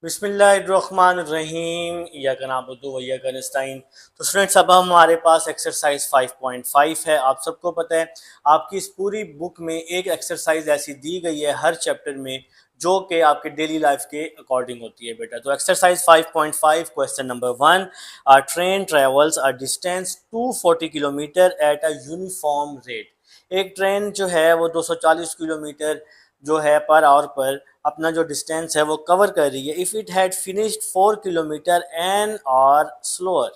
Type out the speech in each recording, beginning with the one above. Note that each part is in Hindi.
बिस्मिल्लाहिर्रहमानिर्रहीम इय्याका नअबुदु व इय्याका नस्तईन। तो स्टूडेंट्स, अब हमारे पास एक्सरसाइज 5.5 है। आप सबको पता है आपकी इस पूरी बुक में एक एक्सरसाइज ऐसी दी गई है हर चैप्टर में जो कि आपके डेली लाइफ के अकॉर्डिंग होती है बेटा। तो exercise 5.5 question number 1, a train travels a distance 240 kilometre at a uniform rate. एक ट्रेन जो है वो 240 किलोमीटर जो है पर आवर पर अपना जो डिस्टेंस है वो कवर कर रही है। If it had finished 4 kilometre an hour slower,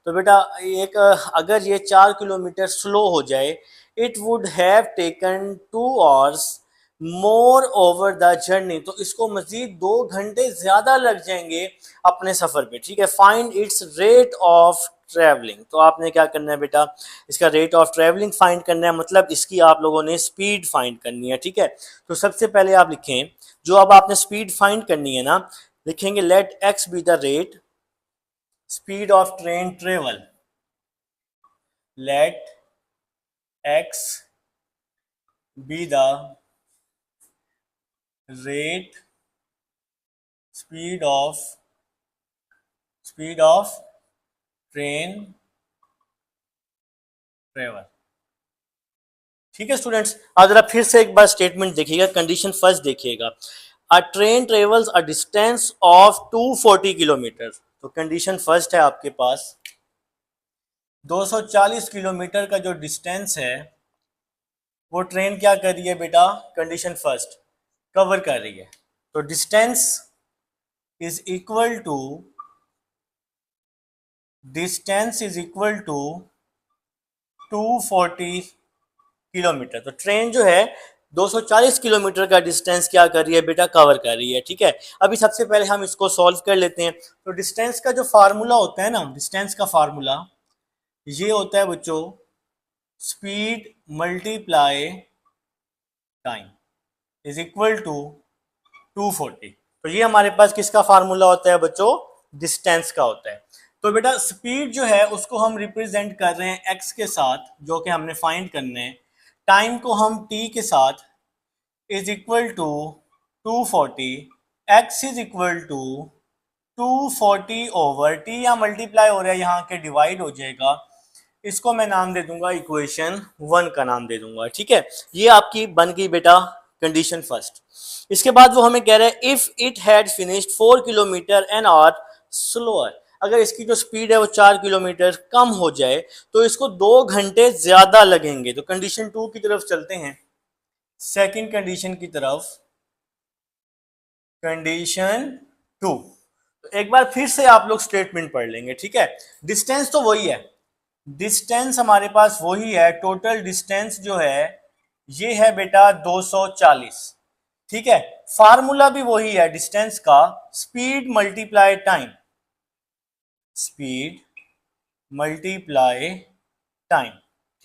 तो बेटा एक अगर ये 4 किलोमीटर स्लो हो जाए, it would have taken 2 hours more over the journey, तो इसको मजीद 2 घंटे ज़्यादा लग जाएंगे अपने सफ़र पे। ठीक है, find its rate of travelling. तो आपने क्या करना है बेटा, इसका रेट ऑफ ट्रैवलिंग फाइंड करना है, मतलब इसकी आप लोगों ने स्पीड फाइंड करनी है। ठीक है, तो सबसे पहले आप लिखें, जो अब आपने स्पीड फाइंड करनी है ना, लिखेंगे let x be the rate speed of train travel. Let x be the rate speed of train travel. ठीक है स्टूडेंट्स, अब जरा फिर से एक बार स्टेटमेंट देखिएगा, कंडीशन फर्स्ट देखिएगा। A train travels a distance of 240 kilometre. तो कंडीशन फर्स्ट है आपके पास 240 किलोमीटर का जो डिस्टेंस है वो ट्रेन क्या कर रही है बेटा, कंडीशन फर्स्ट कवर कर रही है। तो distance is equal to distance is equal to 240 kilometre. तो ट्रेन जो है 240 किलोमीटर का डिस्टेंस क्या कर रही है बेटा, कवर कर रही है। ठीक है, अभी सबसे पहले हम इसको सॉल्व कर लेते हैं। तो डिस्टेंस का जो फार्मूला होता है ना, डिस्टेंस का फार्मूला ये होता है बच्चों, speed multiply time is equal to 240। तो ये हमारे पास किसका फार्मूला होता है बच्चों, डिस्टेंस का होता है। तो बेटा स्पीड जो है उसको हम रिप्रेजेंट कर रहे हैं एक्स के साथ, जो कि हमने फाइंड करने हैं। टाइम को हम टी के साथ is equal to 240, x is equal to 240 over T, या मल्टीप्लाई हो रहा है यहाँ के डिवाइड हो जाएगा। इसको मैं नाम दे दूंगा इक्वेशन 1 का नाम दे दूंगा। ठीक है, ये आपकी बन गई बेटा कंडीशन फर्स्ट। इसके बाद वो हमें कह रहा है if it had finished 4 kilometre an hour slower. अगर इसकी जो स्पीड है वो 4 किलोमीटर कम हो जाए तो इसको 2 घंटे ज्यादा लगेंगे। तो कंडीशन 2 की तरफ चलते हैं, सेकंड कंडीशन की तरफ, कंडीशन 2। तो एक बार फिर से आप लोग स्टेटमेंट पढ़ लेंगे। ठीक है, डिस्टेंस तो वही है, डिस्टेंस हमारे पास वही है, टोटल डिस्टेंस जो है ये है बेटा 240। ठीक है, फार्मूला भी वही है डिस्टेंस का, speed multiply time, speed multiply time.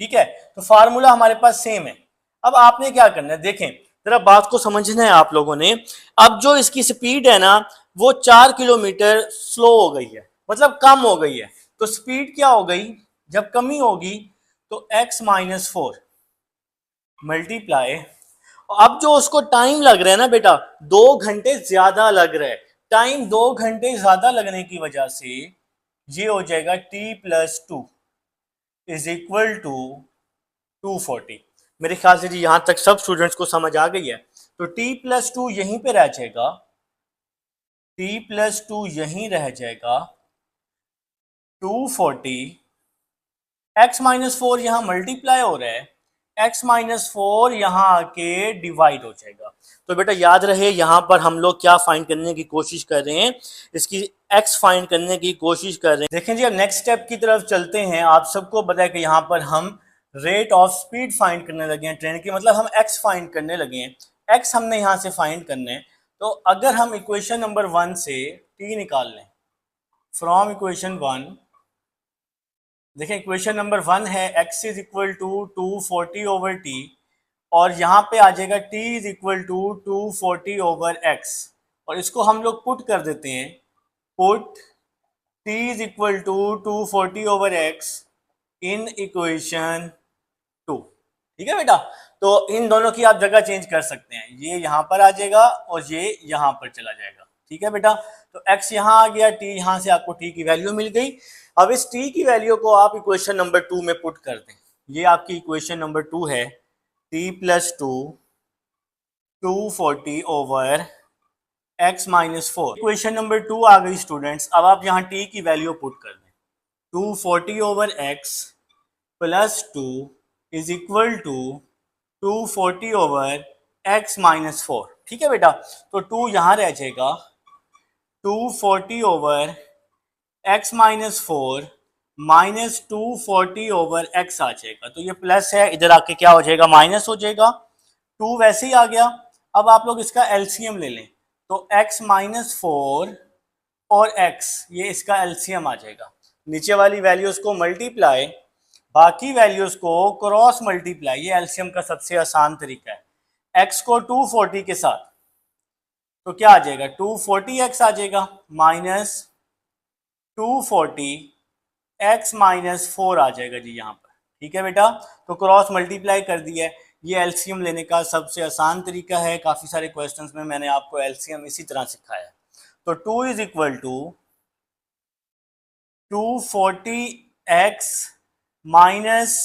ठीक है, तो फार्मूला हमारे पास सेम है। अब आपने क्या करना है, देखें जरा बात को समझना है आप लोगों ने। अब जो इसकी स्पीड है ना वो 4 किलोमीटर स्लो हो गई है, मतलब कम हो गई है। तो स्पीड क्या हो गई, जब कमी होगी तो x-4 मल्टीप्लाई, अब जो उसको टाइम लग रहा है ना बेटा, 2 घंटे ज्यादा लग रहा है। टाइम 2 घंटे ज्यादा लगने की वजह से ये हो जाएगा t+2 इज इक्वल टू 240। मेरे ख्याल से जी यहां तक सब स्टूडेंट्स को समझ आ गई है। तो t+2 यहीं पे रह जाएगा, t+2 यहीं रह जाएगा, 240, x-4 यहां मल्टीप्लाई हो रहा है, x-4 यहां आके डिवाइड हो जाएगा। तो बेटा याद रहे यहां पर हम लोग क्या फाइंड करने की कोशिश कर रहे हैं, इसकी x फाइंड करने की कोशिश कर रहे हैं। देखें जी, अब नेक्स्ट स्टेप की तरफ चलते हैं। आप सबको पता है कि यहाँ पर हम रेट ऑफ स्पीड फाइंड करने लगे हैं ट्रेन की, मतलब हम x फाइंड करने लगे हैं। x हमने यहाँ से फाइंड करने हैं। तो अगर हम इक्वेशन नंबर 1 से t निकाल लें, फ्रॉम इक्वेशन 1, देखें इक्वेशन नंबर 1 है x is equal to 240 over T, और यहाँ पे आ जाएगा t is equal to 240 over x, और इसको हम लोग पुट कर देते हैं, put t is equal to 240 over x in equation 2। ठीक है बेटा, तो इन दोनों की आप जगह चेंज कर सकते हैं, ये यहाँ पर आ जाएगा और ये यहाँ पर चला जाएगा। ठीक है बेटा, तो x यहाँ आ गया, t यहाँ से आपको t की वैल्यू मिल गई। अब इस t की वैल्यू को आप इक्वेशन नंबर 2 में पुट कर दें। ये आपकी इक्वेशन नंबर 2 है, t plus 2 240 over x minus 4। Equation number 2 आ गई स्टूडेंट्स। अब आप यहाँ t की वैल्यू पुट कर दें, 240 over x plus 2 is equal to 240 over x minus 4। ठीक है बेटा, तो 2 यहाँ रह जाएगा, 240 over x minus 4 minus 240 over x आ जाएगा। तो ये प्लस है, इधर आके क्या हो जाएगा, माइनस हो जाएगा। 2 वैसे ही आ गया। अब आप लोग इसका एलसीएम ले लें, तो x माइनस 4 और x, ये इसका एलसीएम आ जाएगा। नीचे वाली वैल्यूज को मल्टीप्लाई, बाकी वैल्यूज को क्रॉस मल्टीप्लाई, ये एलसीएम का सबसे आसान तरीका है। x को 240 के साथ, तो क्या आ जाएगा, 240x आ जाएगा माइनस 240 x माइनस 4 आ जाएगा जी यहाँ पर। ठीक है बेटा, तो क्रॉस मल्टीप्लाई कर दिया है। ये एलसीएम लेने का सबसे आसान तरीका है। काफ़ी सारे क्वेश्चंस में मैंने आपको एलसीएम इसी तरह सिखाया है। तो 2 is equal to 240x minus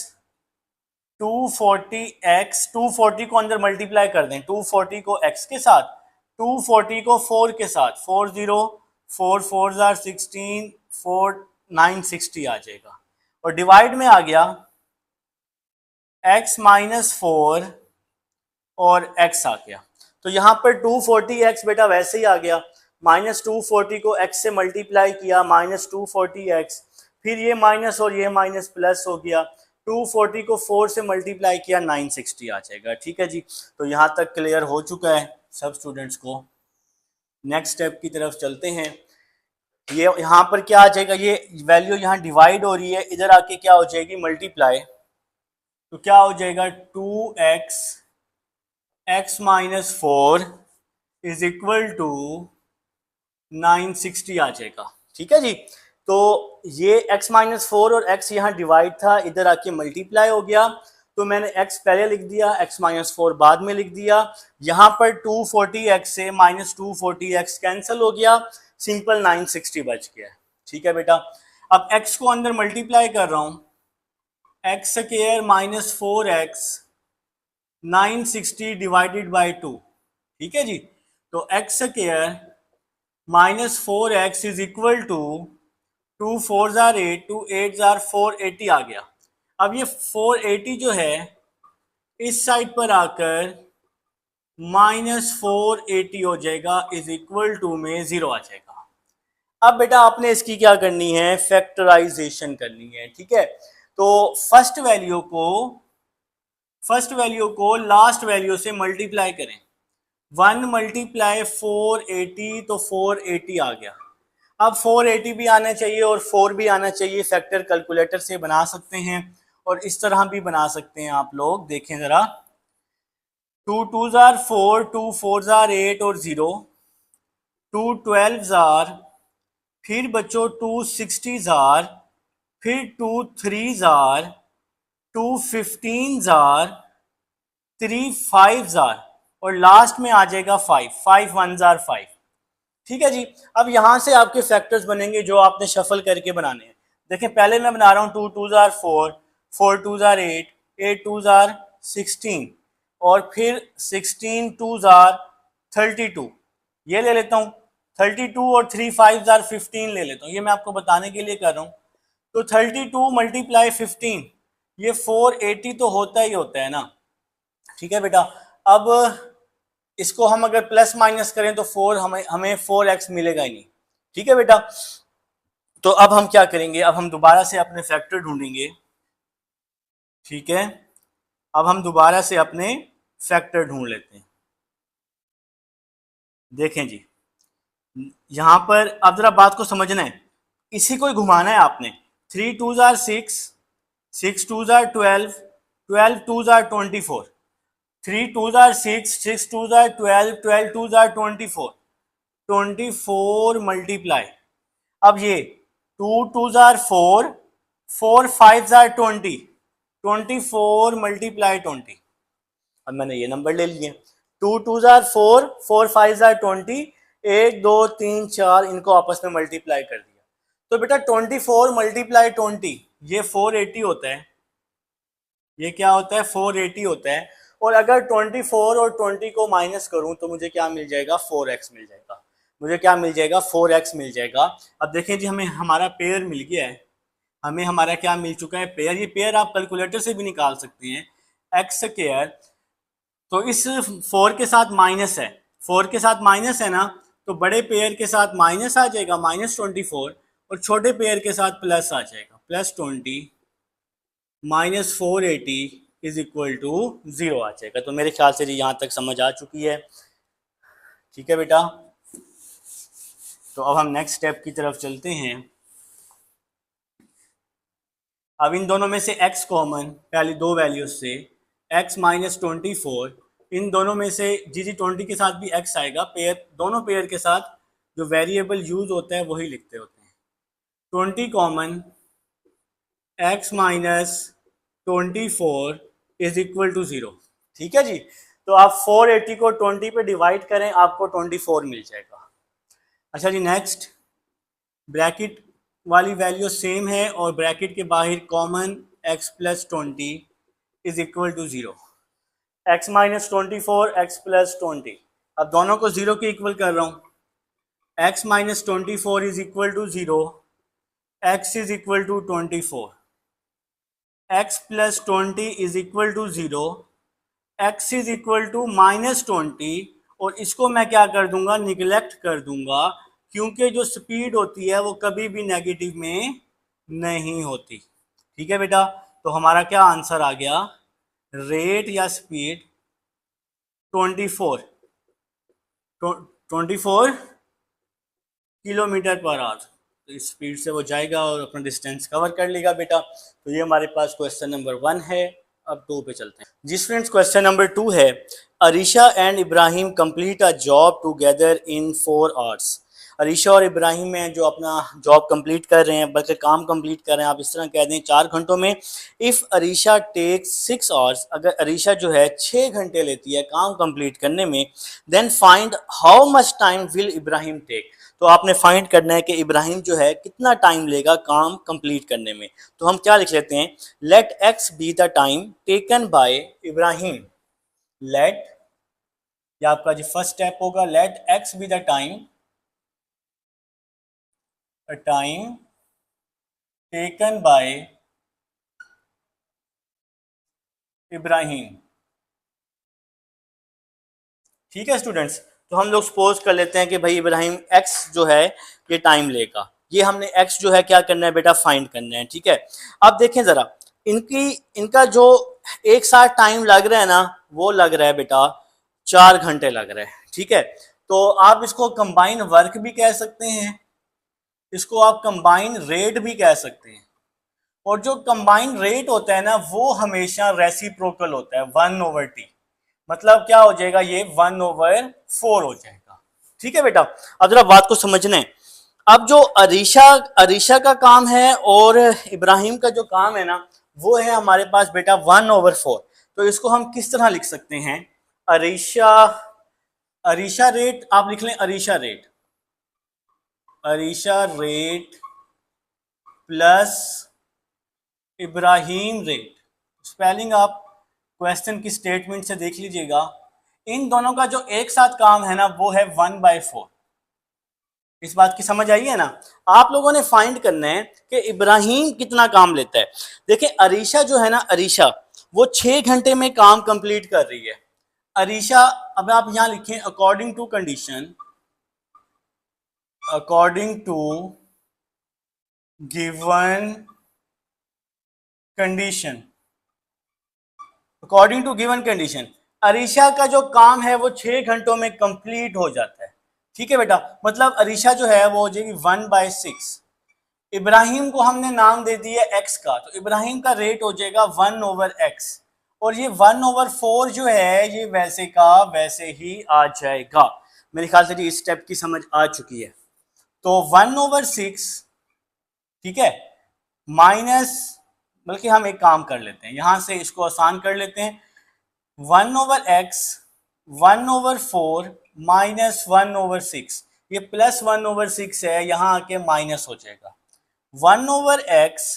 240x, 240 को अंदर मल्टीप्लाई कर दें, 240 को x के साथ, 240 को 4 के साथ, 40 4 4 जार 16 4 960 आ जाएगा। और डिवाइड में आ गया x माइनस 4 और x आ गया। तो यहाँ पर 240x बेटा वैसे ही आ गया, माइनस 240 को x से मल्टीप्लाई किया, माइनस 240x, फिर ये माइनस और ये माइनस प्लस हो गया, 240 को 4 से मल्टीप्लाई किया, 960 आ जाएगा। ठीक है जी, तो यहाँ तक क्लियर हो चुका है सब स्टूडेंट्स को। नेक्स्ट स्टेप की तरफ चलते हैं। ये यहाँ पर क्या आ जाएगा, ये वैल्यू यहाँ डिवाइड हो रही है, इधर आके क्या हो जाएगी, मल्टीप्लाई। तो क्या हो जाएगा, 2x x minus 4 is equal to 960 आ जाएगा। ठीक है जी, तो ये x माइनस 4 और x यहाँ डिवाइड था, इधर आके मल्टीप्लाई हो गया। तो मैंने x पहले लिख दिया, x माइनस 4 बाद में लिख दिया। यहाँ पर 240x से माइनस 240x कैंसिल हो गया, सिंपल 960 बच गया। ठीक है बेटा, अब x को अंदर मल्टीप्लाई कर रहा हूँ, x square minus 4x 960 divided by 2। ठीक है जी, तो x square minus 4x is equal to 2 4 जार 8, 2 8 जार 480 आ गया। अब ये 480 जो है इस साइड पर आकर माइनस 480 हो जाएगा, इज इक्वल टू में 0 आ जाएगा। अब बेटा आपने इसकी क्या करनी है, फैक्टराइजेशन करनी है। ठीक है, तो फर्स्ट वैल्यू को लास्ट वैल्यू से मल्टीप्लाई करें, 1 मल्टीप्लाई 480, तो 480 आ गया। अब 480 भी आना चाहिए और 4 भी आना चाहिए, फैक्टर कैलकुलेटर से बना सकते हैं और इस तरह भी बना सकते हैं आप लोग। देखें जरा, 2 2 जार 4, 2 4 जार 8 और 0, 2 12 जार, फिर बच्चों 2 60 जार, फिर 2 3 जार, 2 15 जार, 3 5 जार और लास्ट में आ जाएगा 5 5 1 जार 5। ठीक है जी, अब यहाँ से आपके फैक्टर्स बनेंगे जो आपने शफल करके बनाने हैं। देखें पहले मैं बना रहा हूँ 2 2 जार 4, 4 2 जार 8, 8 2 जार 16 और फिर 16 2 जार 32, ये ले लेता हूँ। 32 और 3 5 जार 15 ले लेता हूँ, ये मैं आपको बताने के लिए कर रहा हूँ। तो 32 मल्टीप्लाई 15, ये 480 तो होता ही होता है ना। ठीक है बेटा, अब इसको हम अगर प्लस माइनस करें तो 4 हमें 4x मिलेगा ही नहीं। ठीक है बेटा, तो अब हम क्या करेंगे, अब हम दोबारा से अपने फैक्टर ढूंढेंगे। ठीक है, अब हम दोबारा से अपने फैक्टर ढूंढ लेते हैं। देखें जी, यहां पर अब जरा बात को समझना है, इसी को ही घुमाना है आपने। 3 2 jar 6, 6 2 jar 12, 12 2 jar 24, 3 2 jar 6, 6 2 jar 12, 12 2 jar 24, 24 multiply, अब ये 2 2 जार 4, 4 5 जार 20, 24 मल्टीप्लाई 20। अब मैंने ये नंबर ले लिए, 2 2 जार 4, 4 5 जार 20, 1 2 3 4 इनको आपस में मल्टीप्लाई कर दिया, तो बेटा 24 मल्टीप्लाई 20 ये 480 होता है। ये क्या होता है? 480 होता है। और अगर 24 और 20 को माइनस करूं तो मुझे क्या मिल जाएगा? 4x मिल जाएगा। मुझे क्या मिल जाएगा? 4x मिल जाएगा। अब देखें जी, हमें हमारा पेयर मिल गया है। हमें हमारा क्या मिल चुका है? पेयर। ये पेयर आप कैलकुलेटर से भी निकाल सकते हैं, एक्स स्क्वायर। तो इस 4 के साथ माइनस है, 4 के साथ माइनस है ना, तो बड़े पेयर के साथ माइनस आ जाएगा -24, और छोटे पेयर के साथ प्लस आ जाएगा +20 -480 इज इक्वल टू 0 आ जाएगा। तो मेरे ख्याल से जी यहाँ तक समझ आ चुकी है। ठीक है बेटा, तो अब हम नेक्स्ट स्टेप की तरफ चलते हैं। अब इन दोनों में से x कॉमन, पहली दो वैल्यूज से x -24, इन दोनों में से जी 20 के साथ भी x आएगा। पेयर, दोनों पेयर के साथ जो वेरिएबल यूज होता है वही लिखते होते हैं। 20 common, x -24 is equal to 0। ठीक है जी, तो आप 480 को 20 पे डिवाइड करें, आपको 24 मिल जाएगा। अच्छा जी, नेक्स्ट, ब्रैकेट वाली वैल्यू सेम है और ब्रैकेट के बाहर common x + 20 is equal to 0। x -24 x + 20, अब दोनों को 0 के इक्वल कर रहा हूँ। x -24 is equal to 0, x is equal to 24, x + 20 is equal to 0, x is equal to -20, और इसको मैं क्या कर दूंगा? निगलेक्ट कर दूंगा, क्योंकि जो स्पीड होती है वो कभी भी नेगेटिव में नहीं होती। ठीक है बेटा, तो हमारा क्या आंसर आ गया? रेट या स्पीड 24 किलोमीटर पर आवर। तो इस स्पीड से वो जाएगा और अपना डिस्टेंस कवर कर लेगा बेटा। तो ये हमारे पास क्वेश्चन नंबर 1 है। अब 2 पे चलते हैं जी फ्रेंड्स। क्वेश्चन नंबर 2 है, Arisha and Ibrahim complete a job together in 4 hours. Arisha और इब्राहिम हैं जो अपना जॉब कंप्लीट कर रहे हैं, बल्कि काम कंप्लीट कर रहे हैं, आप इस तरह कह दें 4 घंटों में। इफ़ अरीशा टेक्स 6 आवर्स, अगर अरीशा जो है 6 घंटे लेती है काम कंप्लीट करने में, then find how much time will Ibrahim take. तो आपने फाइंड करना है कि इब्राहिम जो है कितना टाइम लेगा काम कंप्लीट करने में। तो हम क्या लिख लेते हैं? Let x be the time taken by Ibrahim. Let, या आपका जो फर्स्ट स्टेप होगा, let x be the time taken by Ibrahim. ठीक है स्टूडेंट्स, तो हम लोग सपोज कर लेते हैं कि भाई इब्राहिम एक्स जो है ये टाइम लेगा। ये हमने एक्स जो है क्या करना है बेटा? फाइंड करना है। ठीक है, अब देखें जरा, इनका जो एक साथ टाइम लग रहा है ना, वो लग रहा है बेटा 4 घंटे लग रहा है। ठीक है, तो आप इसको कंबाइन वर्क भी कह सकते हैं, इसको आप कंबाइन रेट भी कह सकते हैं। और जो कंबाइन रेट होता है ना, वो हमेशा रेसिप्रोकल होता है 1/t। मतलब क्या हो जाएगा? ये 1/4 हो जाएगा। ठीक है बेटा, अब जरा बात को समझना है। अब जो अरीशा का काम है और इब्राहिम का जो काम है ना, वो है हमारे पास बेटा 1/4। तो इसको हम किस तरह लिख सकते हैं? अरीशा अरीशा रेट आप लिख लें, Arisha rate plus Ibrahim rate. Spelling आप क्वेश्चन की स्टेटमेंट से देख लीजिएगा। इन दोनों का जो एक साथ काम है ना, वो है 1/4। इस बात की समझ आई है ना? आप लोगों ने फाइंड करना है कि इब्राहिम कितना काम लेता है। देखिए अरीशा जो है ना, अरीशा वो 6 घंटे में काम कंप्लीट कर रही है। अरीशा, अब आप यहां लिखें according to condition, according to given condition, according to given condition Arisha का जो काम है वो 6 घंटों में कंप्लीट हो जाता है। ठीक है बेटा, मतलब अरीशा जो है वो हो जाएगी 1/6। इब्राहिम को हमने नाम दे दिया एक्स का, तो इब्राहिम का रेट हो जाएगा 1/x, और ये 1/4 जो है ये वैसे का वैसे ही आ जाएगा। मेरे ख्याल से इस स्टेप की समझ आ चुकी है। तो 1/6, ठीक है, माइनस, बल्कि हम एक काम कर लेते हैं, यहां से इसको आसान कर लेते हैं। 1/x 1/4 -1/6, ये +1/6 है, यहाँ आके माइनस हो जाएगा। 1/x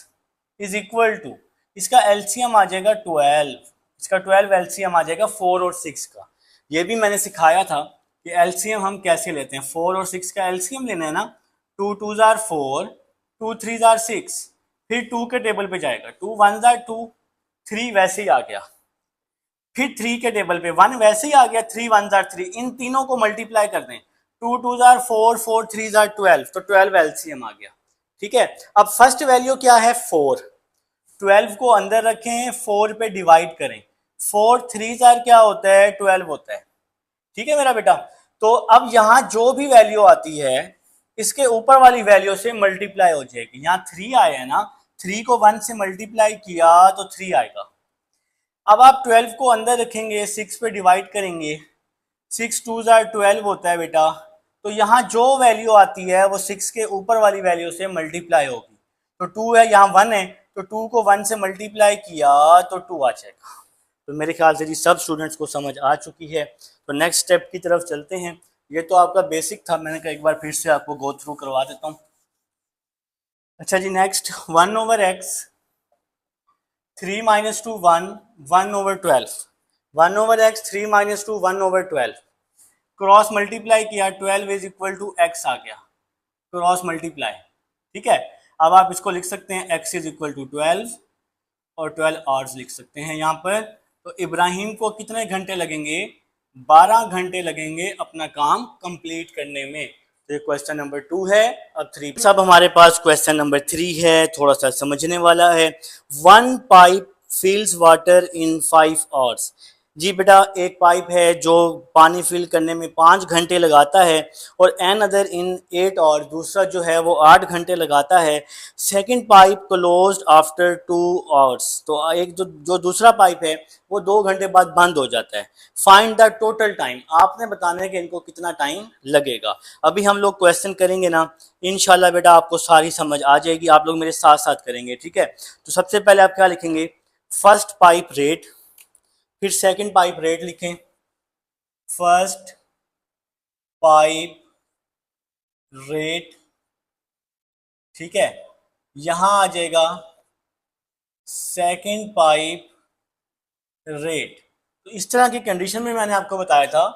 इज इक्वल टू, इसका एलसीएम आ जाएगा 12, इसका 12 एलसीएम आ जाएगा 4 और 6 का। ये भी मैंने सिखाया था कि एलसीएम हम कैसे लेते हैं। 4 और 6 का एलसीएम लेना है ना, 2 2 जार 4, 2 3 जार 6, फिर 2 के टेबल पे जाएगा, 2 1 जार 2, 3 वैसे ही आ गया, फिर 3 के टेबल पे 1 वैसे ही आ गया, 3 1 जार 3, इन तीनों को मल्टीप्लाई कर दें, 2 2 जार 4, 4 3 जार 12, तो 12 एलसीएम आ गया। ठीक है, अब फर्स्ट वैल्यू क्या है 4, 12 को अंदर रखें, 4 पे डिवाइड करें, 4 3 जार क्या होता है 12 होता है। ठीक है मेरा बेटा, तो अब यहां जो भी वैल्यू आती है इसके ऊपर वाली वैल्यू से मल्टीप्लाई हो जाएगी। यहाँ 3 आया है ना, 3 को 1 से मल्टीप्लाई किया तो 3 आएगा। अब आप 12 को अंदर रखेंगे, 6 पे डिवाइड करेंगे, 6 2 जार 12 होता है बेटा, तो यहाँ जो वैल्यू आती है वो 6 के ऊपर वाली वैल्यू से मल्टीप्लाई होगी। तो 2 है, यहाँ 1 है, तो 2 को 1 से मल्टीप्लाई किया तो 2 आ जाएगा। तो मेरे ख्याल से जी सब स्टूडेंट्स को समझ आ चुकी है। तो नेक्स्ट स्टेप की तरफ चलते हैं। ये तो आपका बेसिक था, मैंने कहा एक बार फिर से आपको गो थ्रू करवा देता हूँ। अच्छा जी, next 1/x, 3 - 2 1, 1/12, 1/x 3 - 2 1/12, cross multiply किया, 12 इज इक्वल टू x आ गया, क्रॉस मल्टीप्लाई। ठीक है, अब आप इसको लिख सकते हैं x इज इक्वल टू 12 और 12 आवर्स लिख सकते हैं यहाँ पर। तो इब्राहिम को कितने घंटे लगेंगे, 12 घंटे लगेंगे अपना काम कंप्लीट करने में। तो ये क्वेश्चन नंबर 2 है। अब 3, सब हमारे पास क्वेश्चन नंबर 3 है, थोड़ा सा समझने वाला है। 1 पाइप फिल्स वाटर इन 5 आवर्स। जी बेटा, एक पाइप है जो पानी फिल करने में 5 घंटे लगाता है, और एन अदर इन 8 आवर्स, दूसरा जो है वो 8 घंटे लगाता है। Second pipe closed after 2 hours, तो एक जो दूसरा पाइप है वो 2 घंटे बाद बंद हो जाता है। फाइंड द टोटल टाइम, आपने बताना है कि इनको कितना टाइम लगेगा। अभी हम लोग क्वेश्चन करेंगे ना, इंशाल्लाह बेटा आपको सारी समझ आ जाएगी, आप लोग मेरे साथ साथ करेंगे। ठीक है, तो सबसे पहले आप क्या लिखेंगे, फर्स्ट पाइप रेट, फिर सेकंड पाइप रेट लिखें, फर्स्ट पाइप रेट। ठीक है, यहां आ जाएगा सेकंड पाइप रेट। तो इस तरह की कंडीशन में मैंने आपको बताया था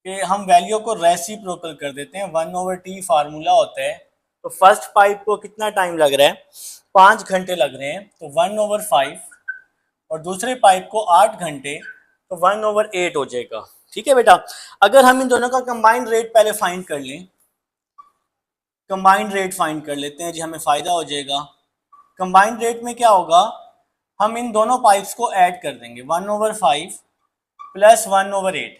कि हम वैल्यू को रेसिप्रोकल कर देते हैं, 1/t फार्मूला होता है। तो फर्स्ट पाइप को कितना टाइम लग रहा है, 5 घंटे लग रहे हैं, तो 1/5, और दूसरे पाइप को 8 घंटे, तो 1/8 हो जाएगा। ठीक है बेटा, अगर हम इन दोनों का कंबाइंड रेट पहले फाइंड कर लें, कंबाइंड रेट फाइंड कर लेते हैं जी, हमें फायदा हो जाएगा। कंबाइंड रेट में क्या होगा, हम इन दोनों पाइप्स को ऐड कर देंगे, 1/5 प्लस 1/8।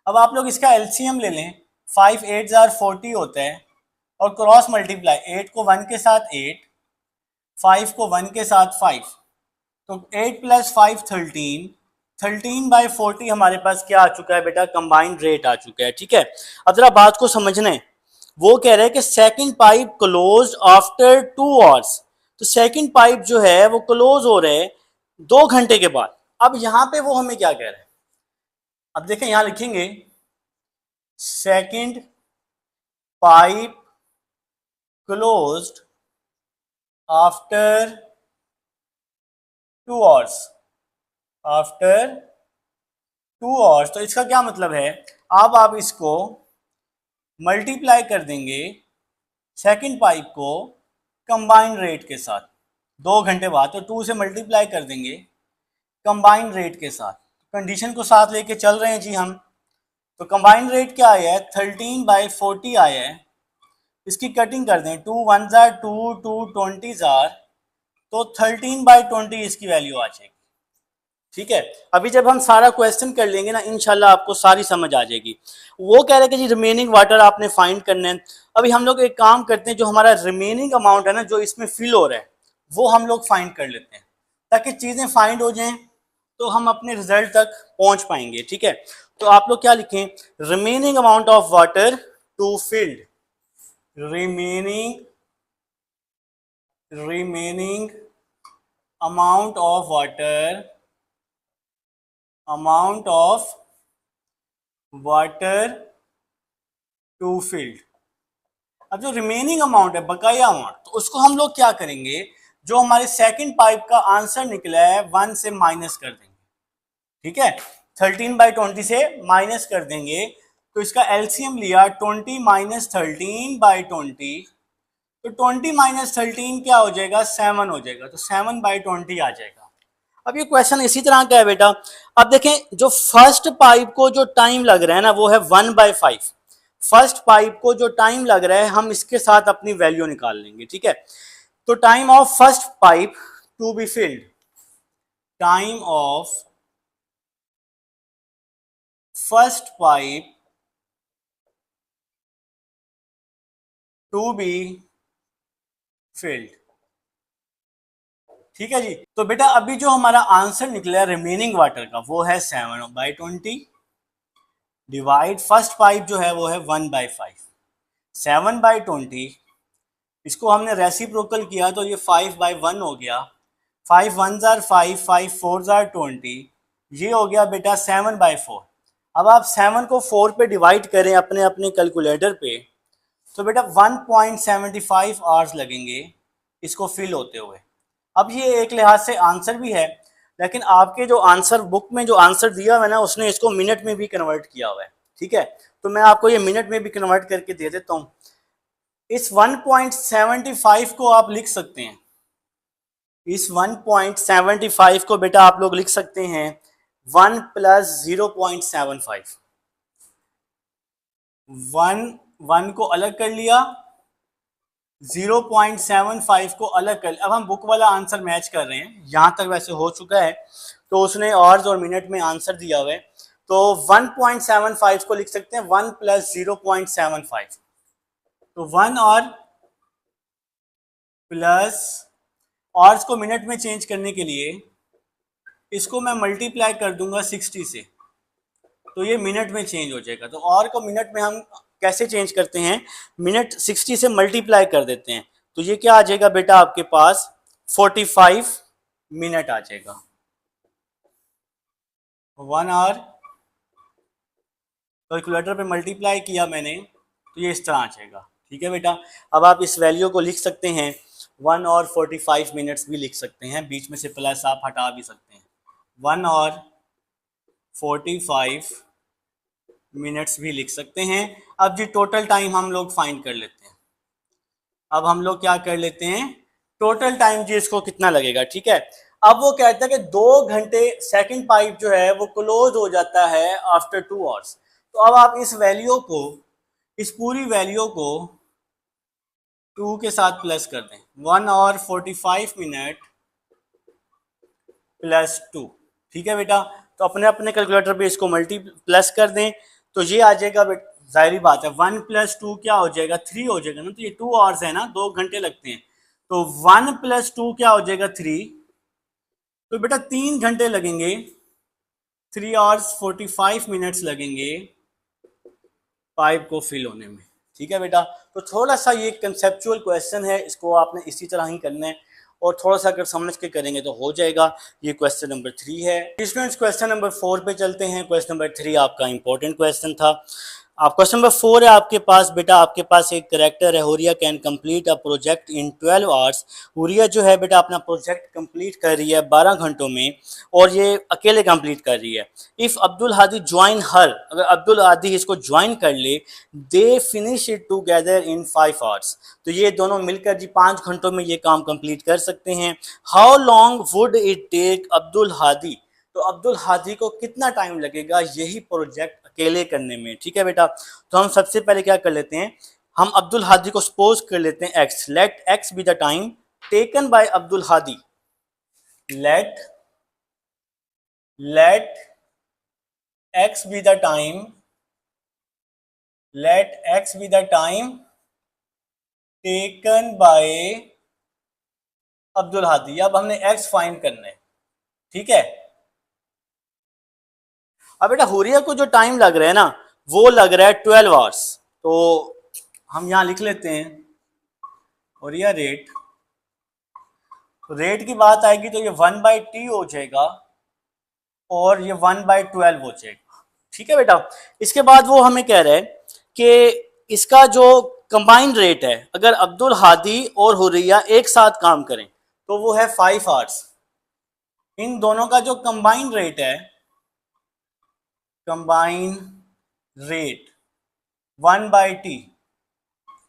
अब आप लोग इसका एलसीएम ले लें, 5 8 जार 40 होता है, और क्रॉस मल्टीप्लाई, 8 को 1 के साथ 8, 5 को 1 के साथ 5, तो 8 + 5 13, 13/40 हमारे पास क्या आ चुका है बेटा, कंबाइंड रेट आ चुका है। ठीक है, अब जरा बात को समझना है, वो कह रहे हैं कि second pipe close after 2 hours, तो सेकंड पाइप जो है वो क्लोज हो रहे 2 घंटे के बाद। अब यहां पे वो हमें क्या कह रहे हैं, अब देखें यहां लिखेंगे second pipe closed after 2 hours, after 2 hours, तो इसका क्या मतलब है, अब आप इसको मल्टीप्लाई कर देंगे सेकंड पाइप को कंबाइंड रेट के साथ, 2 घंटे बाद, तो 2 से मल्टीप्लाई कर देंगे कंबाइंड रेट के साथ। कंडीशन को साथ लेके चल रहे हैं जी हम। तो कंबाइंड रेट क्या आया है, 13/40 आया है। इसकी कटिंग कर दें, 2 1 जार 2, 2 20 जार, तो 13/20 इसकी वैल्यू आ जाएगी। ठीक है, अभी जब हम सारा क्वेश्चन कर लेंगे ना, इंशाल्लाह आपको सारी समझ आ जाएगी। वो कह रहे हैं कि जी रिमेनिंग वाटर आपने फाइंड करना है। अभी हम लोग एक काम करते हैं, जो हमारा रिमेनिंग अमाउंट है ना, जो इसमें फिल हो रहा है, वो हम लोग फाइंड कर लेते हैं, ताकि चीज़ें फाइंड हो जाएं तो हम अपने रिजल्ट तक पहुंच पाएंगे। ठीक है, तो आप लोग क्या लिखें, remaining amount of water to filled, remaining remaining amount of water, amount of water to filled. अब जो रिमेनिंग अमाउंट है, बकाया अमाउंट, तो उसको हम लोग क्या करेंगे, जो हमारे सेकंड पाइप का आंसर निकला है 1 से माइनस कर देंगे। ठीक है, 13/20 से माइनस कर देंगे। तो इसका एलसीएम लिया 20 माइनस 13/20, तो 20 माइनस 13 क्या हो जाएगा, 7 हो जाएगा, तो 7/20 आ जाएगा। अब ये क्वेश्चन इसी तरह का है बेटा। अब देखें, जो फर्स्ट पाइप को जो टाइम लग रहा है ना, वो है 1/5। फर्स्ट पाइप को जो टाइम लग रहा है, हम इसके साथ अपनी वैल्यू निकाल लेंगे। ठीक है, तो time of first pipe to be filled, time of first pipe to be filled. ठीक है जी, तो बेटा अभी जो हमारा आंसर निकला है रिमेनिंग वाटर का, वो है 7/20 डिवाइड फर्स्ट पाइप जो है वो है 1/5। 7/20 इसको हमने रेसिप्रोकल किया तो ये 5/1 हो गया। 5 1s are 5, 5 4s are 20, ये हो गया बेटा 7/4। अब आप 7 को 4 पे डिवाइड करें अपने अपने कैलकुलेटर पे, तो बेटा 1.75 आवर्स लगेंगे इसको फिल होते हुए। अब ये एक लिहाज से आंसर भी है, लेकिन आपके जो आंसर बुक में जो आंसर दिया हुआ है ना, उसने इसको मिनट में भी कन्वर्ट किया हुआ है। ठीक है, तो मैं आपको ये मिनट में भी कन्वर्ट करके दे देता हूँ। इस 1.75 को आप लिख सकते हैं, इस 1.75 को बेटा आप लोग लिख सकते हैं 1 + 0.75। 1 को अलग कर लिया, 0.75 को अलग कर लिया। अब हम बुक वाला आंसर मैच कर रहे हैं, यहां तक वैसे हो चुका है, तो उसने आवर्स और मिनट में आंसर दिया हुआ है। तो 1.75 को लिख सकते हैं 1 + 0.75। तो 1 और प्लस, और इसको मिनट में चेंज करने के लिए इसको मैं मल्टीप्लाई कर दूंगा 60 से, तो ये मिनट में चेंज हो जाएगा। तो और को मिनट में हम कैसे चेंज करते हैं, मिनट 60 से मल्टीप्लाई कर देते हैं, तो ये क्या आ जाएगा बेटा आपके पास 45 मिनट आ जाएगा। 1 आवर कैलकुलेटर पे मल्टीप्लाई किया मैंने, तो ये इस तरह आ जाएगा। ठीक है बेटा, अब आप इस वैल्यू को लिख सकते हैं 1 और 45 मिनट्स भी लिख सकते हैं, बीच में से प्लस आप हटा भी सकते हैं। 1 और 45 मिनट्स भी लिख सकते हैं। अब जी टोटल टाइम हम लोग फाइंड कर लेते हैं। अब हम लोग क्या कर लेते हैं, टोटल टाइम जी इसको कितना लगेगा। ठीक है, अब वो कहता है कि 2 घंटे सेकंड पाइप जो है वो क्लोज हो जाता है आफ्टर 2 आवर्स। तो अब आप इस वैल्यू को, इस पूरी वैल्यू को 2 के साथ प्लस कर दें, 1 और 45 मिनट प्लस 2। ठीक है बेटा, तो अपने अपने कैलकुलेटर पे इसको मल्टी प्लस कर दें, तो ये आ जाएगा बेटा, जाहिर बात है 1 + 2 क्या हो जाएगा, 3 हो जाएगा ना, तो ये 2 आवर्स है ना, 2 घंटे लगते हैं, तो 1 + 2 क्या हो जाएगा 3, तो बेटा 3 घंटे लगेंगे, 3 आवर्स 45 मिनट्स लगेंगे पाइप को फिल होने में। ठीक है बेटा, तो थोड़ा सा ये कंसेप्चुअल क्वेश्चन है, इसको आपने इसी तरह ही करना है, और थोड़ा सा अगर समझ के करेंगे तो हो जाएगा। ये क्वेश्चन नंबर 3 है। स्टूडेंट्स क्वेश्चन नंबर 4 पे चलते हैं। क्वेश्चन नंबर 3 आपका इंपॉर्टेंट क्वेश्चन था। आप क्वेश्चन नंबर 4 है आपके पास बेटा, आपके पास एक करेक्टर है, Huriya can complete a project in 12 hours. Huriya जो है बेटा अपना प्रोजेक्ट कंप्लीट कर रही है 12 घंटों में, और ये अकेले कंप्लीट कर रही है। इफ अब्दुल हादी ज्वाइन हर, अगर अब्दुल हादी इसको ज्वाइन कर ले, they finish it together in 5 hours, तो ये दोनों मिलकर जी 5 घंटों में ये काम कंप्लीट कर सकते हैं। How long would it take Abdul Hadi, तो अब्दुल हादी को कितना टाइम लगेगा यही प्रोजेक्ट अकेले करने में। ठीक है बेटा, तो हम सबसे पहले क्या कर लेते हैं, हम अब्दुल हादी को सपोज कर लेते हैं x, let x be the time taken by Abdul Hadi, let x be the time, let x be the time taken by Abdul Hadi. अब हमने एक्स फाइंड करना है। ठीक है, अब बेटा हुरिया को जो टाइम लग रहा है ना, वो लग रहा है 12 आवर्स, तो हम यहां लिख लेते हैं हुरिया रेट, तो रेट की बात आएगी तो ये 1/t हो जाएगा, और ये 1/12 हो जाएगा। ठीक है बेटा, इसके बाद वो हमें कह रहा है कि इसका जो कंबाइंड रेट है, अगर अब्दुल हादी और हुरैया एक साथ काम करें तो वो है 5 आवर्स। इन दोनों का जो कंबाइंड रेट है, कंबाइंड रेट 1/t,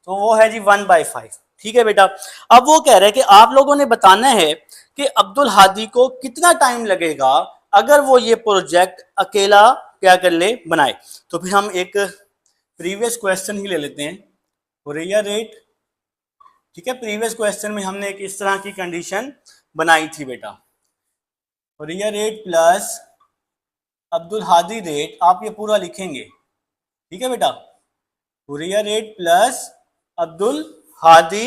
तो वो है जी 1/5। ठीक है बेटा। अब वो कह रहे हैं कि आप लोगों ने बताना है कि अब्दुल हादी को कितना टाइम लगेगा अगर वो ये प्रोजेक्ट अकेला क्या कर ले, बनाए। तो फिर हम एक प्रीवियस क्वेश्चन ही ले लेते हैं, हुरैया रेट। ठीक है, प्रीवियस क्वेश्चन में हमने एक इस तरह की कंडीशन बनाई थी बेटा, Huraiya rate plus Abdul Hadi rate, आप ये पूरा लिखेंगे। ठीक है बेटा, Huraiya rate plus Abdul Hadi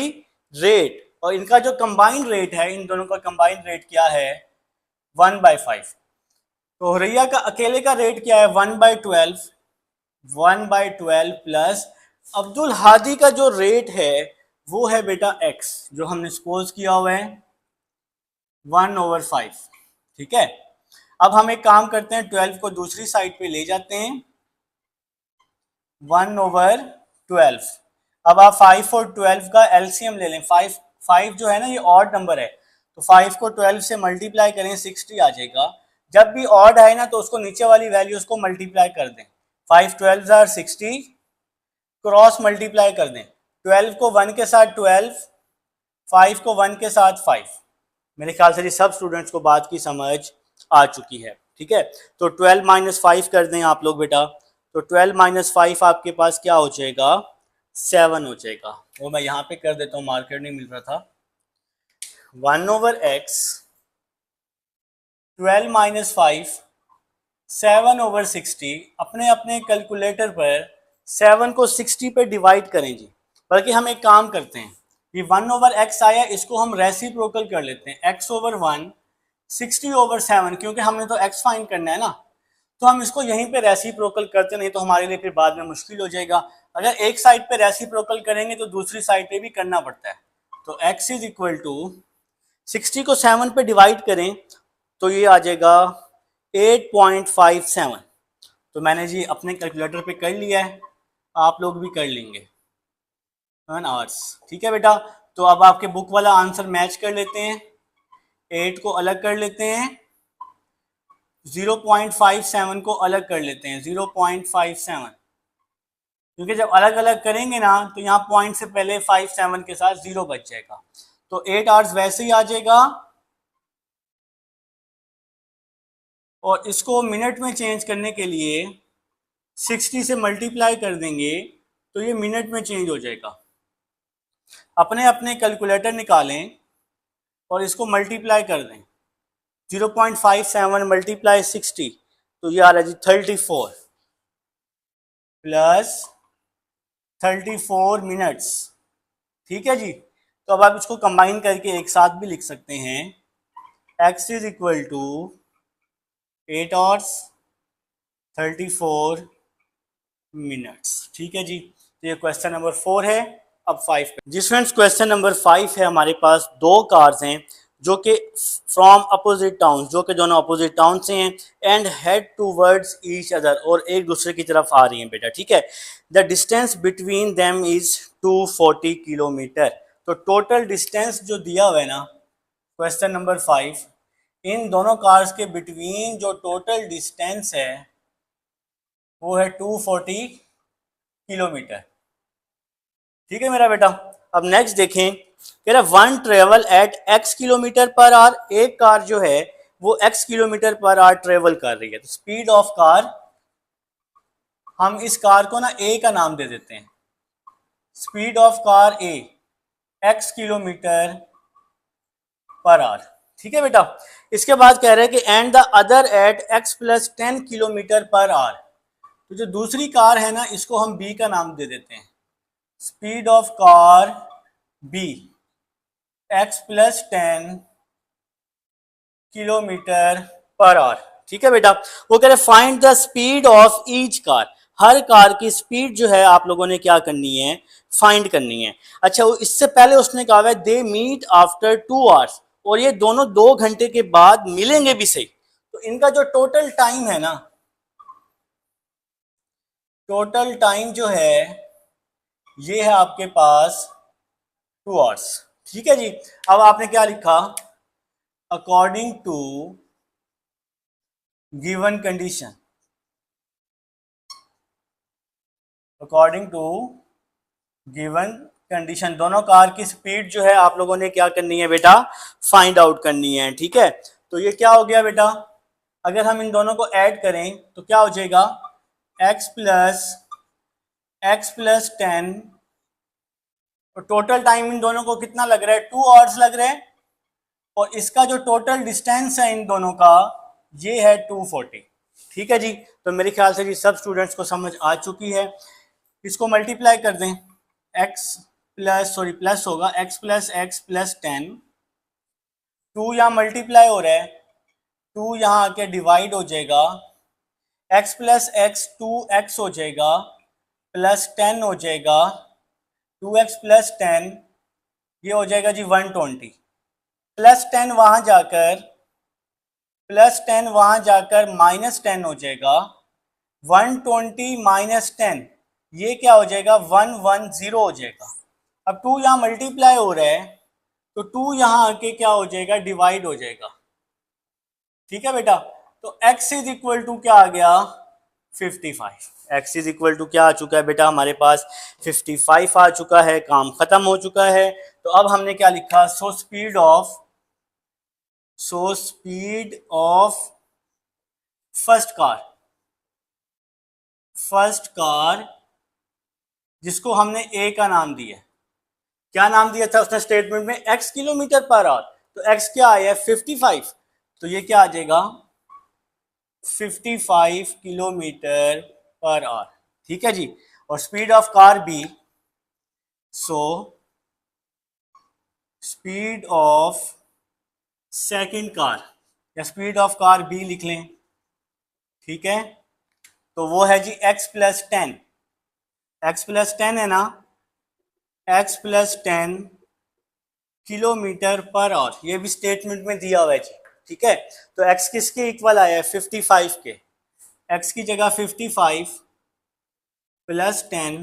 rate, और इनका जो कंबाइंड रेट है, इन दोनों का कंबाइंड रेट क्या है, 1/5। तो हुरैया का अकेले का रेट क्या है, 1/12, 1/12 प्लस अब्दुल हादी का जो रेट है वो है बेटा x, जो हमने सपोज किया हुआ है 1/5। ठीक है, अब हम एक काम करते हैं, 12 को दूसरी साइड पे ले जाते हैं, 1/12। अब आप 5 और 12 का एलसीएम ले लें। 5 जो है ना ये ऑड नंबर है, तो 5 को 12 से मल्टीप्लाई करें 60 आ जाएगा। जब भी ऑड आए ना तो उसको नीचे वाली वैल्यूज को मल्टीप्लाई कर दें, 5 12 आर 60, क्रॉस मल्टीप्लाई कर दें, 12 को 1 के साथ 12, 5 को 1 के साथ 5। मेरे ख्याल से जी सब स्टूडेंट्स को बात की समझ आ चुकी है। ठीक है, तो 12 माइनस 5 कर दें आप लोग बेटा, तो 12 माइनस 5 आपके पास क्या हो जाएगा, 7 हो जाएगा। वो मैं यहाँ पे कर देता हूँ, मार्कर नहीं मिल रहा था। 1/x, 12 minus 5, 7/60। अपने अपने कैलकुलेटर पर 7 को 60 पे डिवाइड करें जी, बल्कि हम एक काम करते हैं, ये 1/x आया, इसको हम रेसिप्रोकल कर लेते हैं, x/1 60/7, क्योंकि हमने तो x फाइंड करना है ना, तो हम इसको यहीं पे रेसिप्रोकल करते, नहीं तो हमारे लिए फिर बाद में मुश्किल हो जाएगा। अगर एक साइड पे रेसिप्रोकल करेंगे तो दूसरी साइड पे भी करना पड़ता है। तो x इज इक्वल टू 60 को 7 पे डिवाइड करें तो ये आ जाएगा 8.57। तो मैंने जी अपने कैलकुलेटर पे कर लिया है, आप लोग भी कर लेंगे आवर्स। ठीक है बेटा, तो अब आपके बुक वाला आंसर मैच कर लेते हैं, 8 को अलग कर लेते हैं, 0.57 को अलग कर लेते हैं, 0.57, क्योंकि जब अलग अलग करेंगे ना तो यहाँ पॉइंट से पहले 57 के साथ 0 बच जाएगा, तो 8 आवर्स वैसे ही आ जाएगा, और इसको मिनट में चेंज करने के लिए 60 से मल्टीप्लाई कर देंगे तो ये मिनट में चेंज हो जाएगा। अपने अपने कैलकुलेटर निकालें और इसको मल्टीप्लाई कर दें, 0.57 मल्टीप्लाई 60, तो ये आ रहा है जी 34 प्लस 34 मिनट्स। ठीक है जी, तो अब आप इसको कंबाइन करके एक साथ भी लिख सकते हैं, x is equal to 8 hours 34 minutes. ठीक है जी, तो ये क्वेश्चन नंबर 4 है। अब 5 जी फ्रेंड्स, क्वेश्चन नंबर 5 है, हमारे पास दो कार्स हैं जो कि फ्रॉम अपोजिट टाउन, जो कि दोनों अपोजिट टाउन से हैं, and head towards each other, और एक दूसरे की तरफ आ रही हैं बेटा। ठीक है, the distance between them is 240 kilometre. तो टोटल डिस्टेंस जो दिया हुआ है ना, क्वेश्चन नंबर 5, इन दोनों कार्स के बिटवीन जो टोटल डिस्टेंस है वो है 240 किलोमीटर। ठीक है मेरा बेटा। अब नेक्स्ट देखें, कह रहा one travel eight x kilometre per our, एक कार जो है वो x kilometre per our travel कर रही है। तो स्पीड ऑफ कार, हम इस कार को ना a का नाम दे देते हैं, speed of car a, x kilometre per our. ठीक है बेटा, इसके बाद कह रहे हैं कि and the other at x plus 10 kilometre per our. तो जो दूसरी कार है ना, इसको हम b का नाम दे देते हैं, speed of car b, x plus 10 kilometre per our. ठीक है बेटा, वो कह रहे find the speed of each car, her car की स्पीड जो है आप लोगों ने क्या करनी है, फाइंड करनी है। अच्छा, वो इससे पहले उसने कहा है दे मीट आफ्टर 2 आवर्स, और ये दोनों 2 घंटे के बाद मिलेंगे भी सही। तो इनका जो टोटल टाइम है ना, टोटल टाइम जो है ये है आपके पास 2 आवर्स। ठीक है जी। अब आपने क्या लिखा, according to given condition, according to given condition, दोनों कार की स्पीड जो है आप लोगों ने क्या करनी है बेटा, फाइंड आउट करनी है। ठीक है, तो ये क्या हो गया बेटा, अगर हम इन दोनों को ऐड करें तो क्या हो जाएगा, x प्लस 10, तो टोटल टाइम इन दोनों को कितना लग रहा है, 2 आवर्स लग रहे हैं, और इसका जो टोटल डिस्टेंस है इन दोनों का ये है 240। ठीक है जी, तो मेरे ख्याल से जी सब स्टूडेंट्स को समझ आ चुकी है। इसको मल्टीप्लाई कर दें, प्लस होगा x प्लस 10, 2 यहाँ मल्टीप्लाई हो रहा है, 2 यहाँ आके डिवाइड हो जाएगा, x प्लस एक्स 2x हो जाएगा, प्लस 10 हो जाएगा, 2x प्लस 10 ये हो जाएगा जी 120, प्लस 10 वहां जाकर माइनस 10 हो जाएगा, 120 माइनस 10 ये क्या हो जाएगा, 110 हो जाएगा। अब 2 यहाँ मल्टीप्लाई हो रहा है तो 2 यहाँ आके क्या हो जाएगा, डिवाइड हो जाएगा। ठीक है बेटा, तो x इज इक्वल टू क्या आ गया, 55। x इज इक्वल टू क्या आ चुका है बेटा, हमारे पास 55 आ चुका है, काम खत्म हो चुका है। तो अब हमने क्या लिखा, so speed of first car जिसको हमने a का नाम दिया, क्या नाम दिया था उसने स्टेटमेंट में, x किलोमीटर पर आवर, तो x क्या आया है 55, तो ये क्या आ जाएगा 55 किलोमीटर पर आवर। ठीक है जी, और speed of car b, so speed of second car या स्पीड ऑफ कार b लिख लें। ठीक है, तो वो है जी x प्लस 10 है ना, x plus 10 kilometre per our, ये भी स्टेटमेंट में दिया हुआ है जी। ठीक है, तो x किसके इक्वल आया है, 55 के, x की जगह 55 plus 10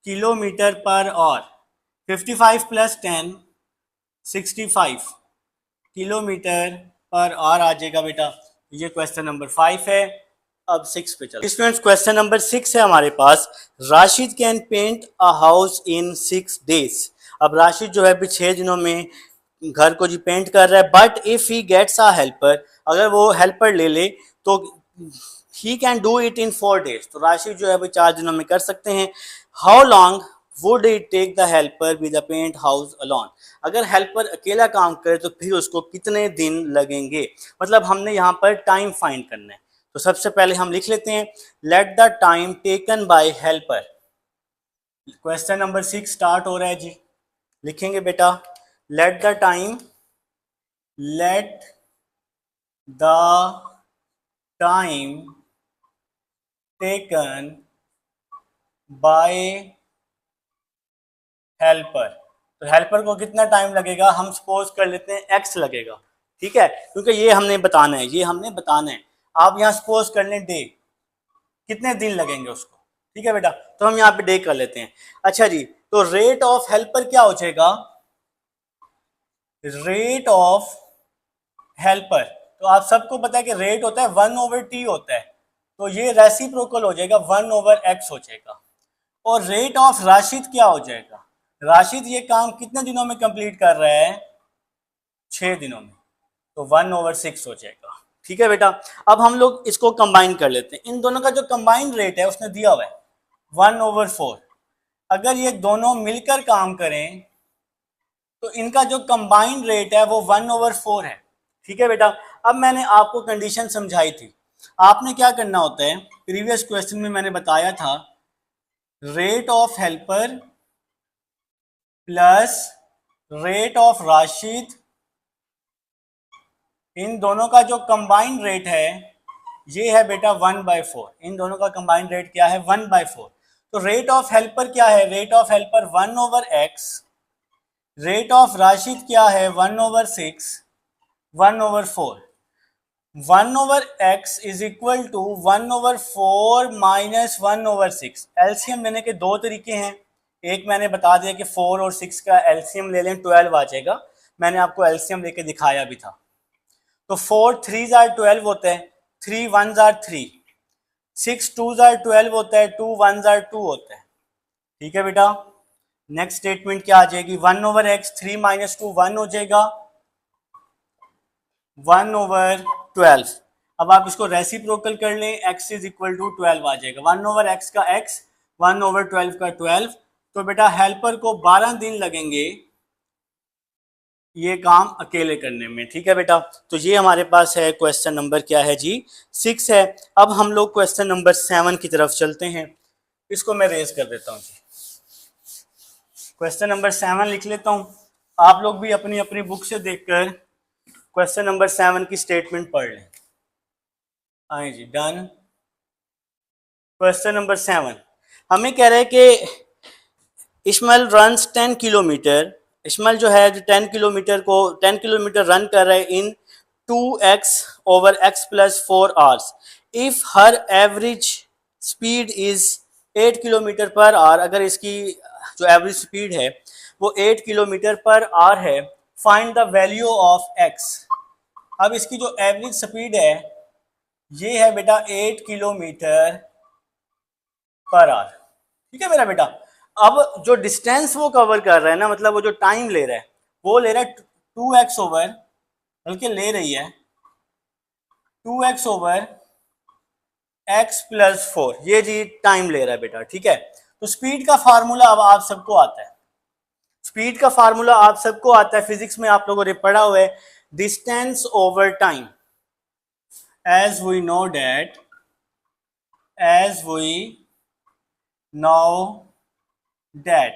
kilometre per hour, 55 plus 10 65 kilometre per hour आ जाएगा बेटा। ये क्वेश्चन नंबर 5 है। अब 6 पे चलो स्टूडेंट्स, क्वेश्चन नंबर 6 है हमारे पास, Rashid can paint a house in 6 days. अब राशिद जो है अभी 6 दिनों में घर को जी पेंट कर रहा है, but if he gets a helper, अगर वो हेल्पर ले ले तो he can do it in 4 days, तो राशिद जो है अभी 4 दिनों में कर सकते हैं। How long would it take the helper with the paint house alone, अगर हेल्पर अकेला काम करे तो फिर उसको कितने दिन लगेंगे, मतलब हमने यहाँ पर टाइम फाइंड करना है। तो सबसे पहले हम लिख लेते हैं, let the time taken bye helper. Question number 6 start हो रहा है जी, लिखेंगे बेटा, let the time taken bye helper, तो हेल्पर को कितना टाइम लगेगा, हम सपोज कर लेते हैं x लगेगा। ठीक है, क्योंकि ये हमने बताना है, आप यहाँ सपोज कर लें डे, कितने दिन लगेंगे उसको। ठीक है बेटा, तो हम यहाँ पे डे कर लेते हैं। अच्छा जी, तो रेट ऑफ हेल्पर क्या हो जाएगा, रेट ऑफ हेल्पर, तो आप सबको पता है कि रेट होता है 1/t होता है, तो ये रेसिप्रोकल हो जाएगा 1/x हो जाएगा। और रेट ऑफ राशिद क्या हो जाएगा, राशिद ये काम कितने दिनों में कंप्लीट कर रहा है, 6 दिनों में, तो 1/6 हो जाएगा। ठीक है बेटा, अब हम लोग इसको कंबाइन कर लेते हैं, इन दोनों का जो कंबाइन रेट है उसने दिया हुआ है 1/4, अगर ये दोनों मिलकर काम करें तो इनका जो कंबाइन रेट है वो 1/4 है। ठीक है बेटा, अब मैंने आपको कंडीशन समझाई थी, आपने क्या करना होता है, प्रीवियस क्वेश्चन में मैंने बताया था, rate of helper plus rate of Rashid, इन दोनों का जो कंबाइंड रेट है ये है बेटा 1/4, इन दोनों का कंबाइंड रेट क्या है 1/4। तो रेट ऑफ हेल्पर क्या है, rate of helper 1/x, rate of Rashid क्या है 1/6, 1/4। 1/x is equal to 1/4 minus 1/6। LCM लेने के दो तरीके हैं। एक मैंने बता दिया कि 4 और 6 का एलसीएम ले लें 12 आ जाएगा। मैंने आपको एलसीएम लेके दिखाया भी था। तो 4 3 जार 12 होता है, 3 1 जार 3, 6 2 जार 12 होता है, 2 1 जार 2 होता है। ठीक है बेटा। नेक्स्ट स्टेटमेंट क्या आ जाएगी? 1/x 3 माइनस 2 1 हो जाएगा, 1/12। अब आप इसको रेसिप्रोकल कर लें, x इज इक्वल टू 12 आ जाएगा। 1/x का x, 1/12 का 12। तो बेटा हेल्पर को 12 दिन लगेंगे ये काम अकेले करने में। ठीक है बेटा। तो ये हमारे पास है क्वेश्चन नंबर क्या है जी? 6 है। अब हम लोग क्वेश्चन नंबर 7 की तरफ चलते हैं। इसको मैं रेज कर देता हूँ जी। क्वेश्चन नंबर 7 लिख लेता हूँ। आप लोग भी अपनी अपनी बुक से देखकर क्वेश्चन नंबर 7 की स्टेटमेंट पढ़ लें। आए जी, डन। क्वेश्चन नंबर 7 हमें कह रहे हैं कि इस्माइल रन्स 10 किलोमीटर। इस्माइल जो है 10 किलोमीटर को 10 किलोमीटर रन कर रहा है इन 2x/x+4 hours. If her average speed is 8 kilometre per our. अगर इसकी जो एवरेज स्पीड है वो 8 किलोमीटर पर आवर है, find the value of x। अब इसकी जो एवरेज स्पीड है ये है बेटा 8 किलोमीटर पर आवर। ठीक है मेरा बेटा। अब जो डिस्टेंस वो कवर कर रहा है ना, मतलब वो जो टाइम ले रहा है वो ले रहा है 2x ओवर, बल्कि ले रही है 2x ओवर x+4। ये जी टाइम ले रहा है बेटा। ठीक है। तो स्पीड का फार्मूला अब आप सबको आता है। स्पीड का फार्मूला आप सबको आता है, फिजिक्स में आप लोगों ने पढ़ा हुआ है, distance over time. as we know that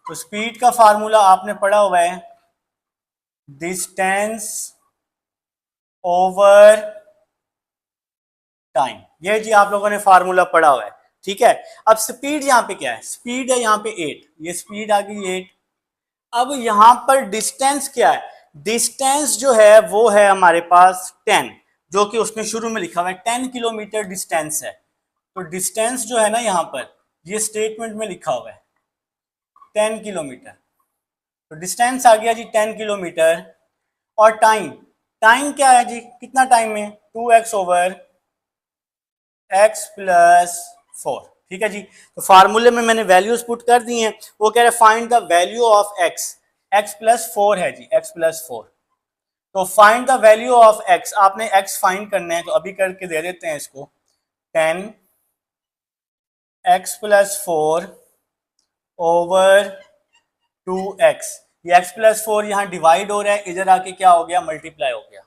तो स्पीड का फार्मूला आपने पढ़ा हुआ है, डिस्टेंस ओवर टाइम। ये जी आप लोगों ने फार्मूला पढ़ा हुआ है। ठीक है। अब स्पीड यहाँ पे क्या है? स्पीड है यहाँ पे 8, ये स्पीड आ गई 8। अब यहाँ पर डिस्टेंस क्या है? डिस्टेंस जो है वो है हमारे पास 10, जो कि उसने शुरू में लिखा हुआ है 10 किलोमीटर डिस्टेंस है। तो डिस्टेंस जो है ना यहाँ पर ये स्टेटमेंट में लिखा हुआ है 10 किलोमीटर। तो डिस्टेंस आ गया जी 10 किलोमीटर। और टाइम, टाइम क्या है जी? कितना टाइम है? 2x over x+4। ठीक है जी। तो फार्मूले में मैंने वैल्यूज पुट कर दी हैं। वो कह रहे हैं find the value of x। x+4 है जी, x+4। तो find the value of x। आपने x फाइंड करना है तो अभी करके दे देते हैं इसको। 10 x+4 ओवर 2x। ये x+4 यहाँ डिवाइड हो रहा है, इधर आके क्या हो गया? मल्टीप्लाई हो गया।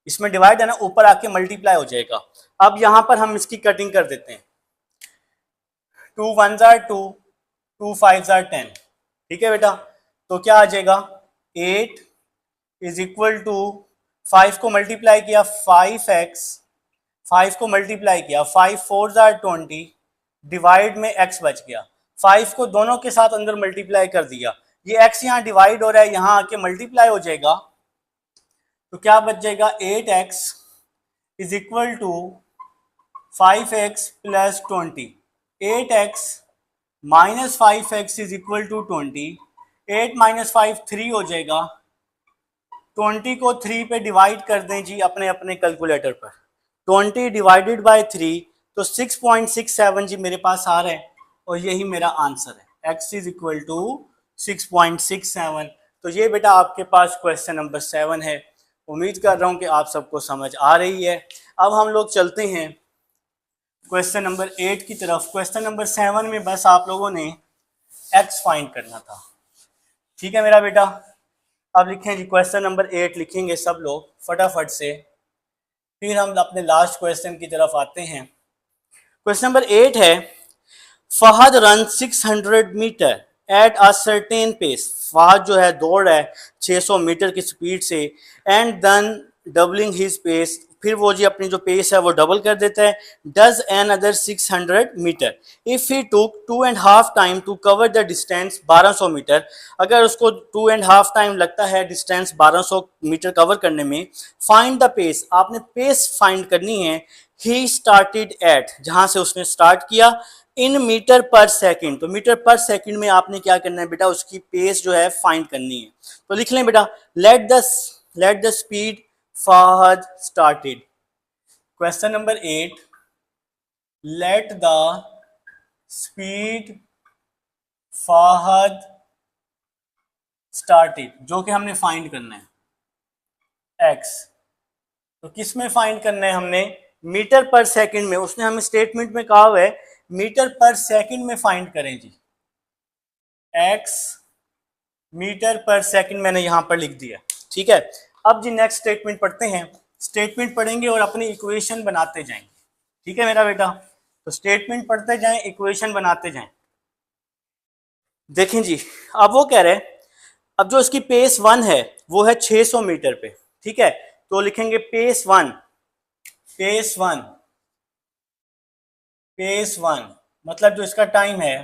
इसमें डिवाइड है ना, ऊपर आके मल्टीप्लाई हो जाएगा। अब यहां पर हम इसकी कटिंग कर देते हैं। 2 1 जार 2, 2 5 जार 10। ठीक है बेटा। तो क्या आ जाएगा? 8 इज इक्वल टू 5 को मल्टीप्लाई किया 5x, 5 को मल्टीप्लाई किया 5 4 जार 20, डिवाइड में x बच गया। 5 को दोनों के साथ अंदर मल्टीप्लाई कर दिया। ये x यहाँ डिवाइड हो रहा है, यहाँ आके मल्टीप्लाई हो जाएगा। तो क्या बच जाएगा? 8x is equal to 5x+20। 8x minus 5x is equal to 20। 8 minus 5 3 हो जाएगा। 20 को 3 पे डिवाइड कर दें जी अपने अपने कैलकुलेटर पर। 20 डिवाइडेड बाय 3 तो 6.67 जी मेरे पास आ रहा है, और यही मेरा आंसर है। x is equal to 6.67। तो ये बेटा आपके पास क्वेश्चन नंबर 7 है। उम्मीद कर रहा हूँ कि आप सबको समझ आ रही है। अब हम लोग चलते हैं क्वेश्चन नंबर 8 की तरफ। क्वेश्चन नंबर 7 में बस आप लोगों ने x फाइंड करना था। ठीक है मेरा बेटा। अब लिखें जी क्वेश्चन नंबर 8 लिखेंगे सब लोग फटाफट से, फिर हम अपने लास्ट क्वेश्चन की तरफ आते हैं। क्वेश्चन नंबर 8 है, Fahad run 600 metre at a certain pace. Fahad जो है दौड़ है 600 मीटर की स्पीड से, and then doubling his pace फिर वो जी अपनी जो पेस है वो डबल कर देता है। Does another 600 metre if he took 2.5 time to cover the distance 1200 metre. अगर उसको 2.5 टाइम लगता है डिस्टेंस 1200 मीटर कवर करने में, फाइंड द पेस, आपने पेस फाइंड करनी है। ही स्टार्टेड एट, जहां से उसने स्टार्ट किया, इन मीटर पर सेकंड, तो मीटर पर सेकंड में आपने क्या करना है बेटा, उसकी पेस जो है फाइंड करनी है। तो लिख लें बेटा, let the speed Fahad started. Question number 8, let the speed Fahad started, जो कि हमने फाइंड करना है एक्स। तो किस में फाइंड करना है हमने, मीटर पर सेकंड में। उसने हमें स्टेटमेंट में कहा हुआ है मीटर पर सेकंड में फाइंड करें जी, एक्स मीटर पर सेकंड मैंने यहां पर लिख दिया, ठीक है। अब जी नेक्स्ट स्टेटमेंट पढ़ते हैं, स्टेटमेंट पढ़ेंगे और अपनी इक्वेशन बनाते जाएंगे, ठीक है मेरा बेटा। तो स्टेटमेंट पढ़ते जाएं, इक्वेशन बनाते जाएं। देखें जी, अब वो कह रहे हैं, अब जो इसकी पेस 1 है वो है 600 मीटर पे, ठीक है। तो लिखेंगे पेस 1, पेस 1, पेस 1 मतलब जो इसका टाइम है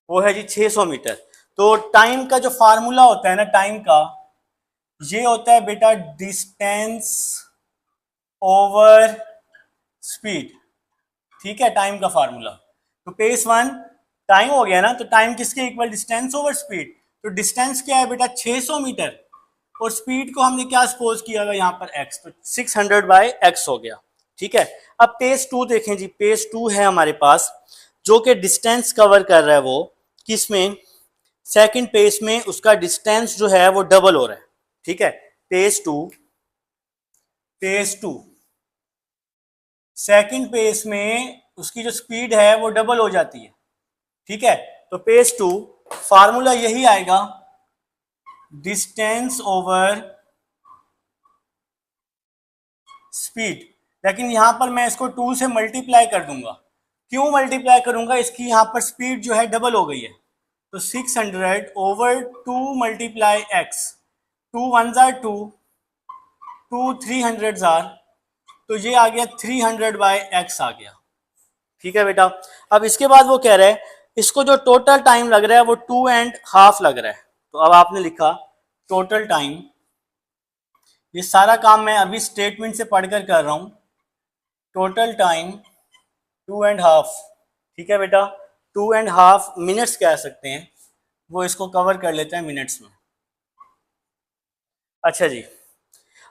वो है जी 600 मीटर। तो टाइम का जो फार्मूला होता है ना टाइम का, ये होता है बेटा डिस्टेंस ओवर स्पीड, ठीक है, टाइम का फार्मूला। तो पेस 1 टाइम हो गया ना, तो टाइम किसके इक्वल, डिस्टेंस ओवर स्पीड। तो डिस्टेंस क्या है बेटा 600 मीटर, और स्पीड को हमने क्या सपोज किया हुआ यहाँ पर x, तो 600 बाय x हो गया, ठीक है। अब पेस 2 देखें जी, पेस 2 है हमारे पास, जो कि डिस्टेंस कवर कर रहा है, वो किस में, सेकंड पेस में, उसका डिस्टेंस जो है वो डबल हो रहा है, ठीक है। पेस 2, पेस 2 सेकंड पेस में उसकी जो स्पीड है वो डबल हो जाती है, ठीक है। तो पेस 2 फार्मूला यही आएगा, डिस्टेंस ओवर स्पीड। लेकिन यहां पर मैं इसको 2 से मल्टीप्लाई कर दूंगा। क्यों मल्टीप्लाई करूंगा, इसकी यहां पर स्पीड जो है डबल हो गई है। तो 600 over 2 multiply x, 2 1 jar 2, 2 300 jar, तो ये आ गया 300 बाय एक्स आ गया, ठीक है बेटा। अब इसके बाद वो कह रहा है इसको जो टोटल टाइम लग रहा है वो 2.5 लग रहा है। तो अब आपने लिखा टोटल टाइम, ये सारा काम मैं अभी स्टेटमेंट से पढ़कर कर रहा हूं। टोटल टाइम 2.5, ठीक है बेटा, 2.5 मिनट्स कह सकते हैं, वो इसको कवर कर लेते हैं मिनट्स में। अच्छा जी,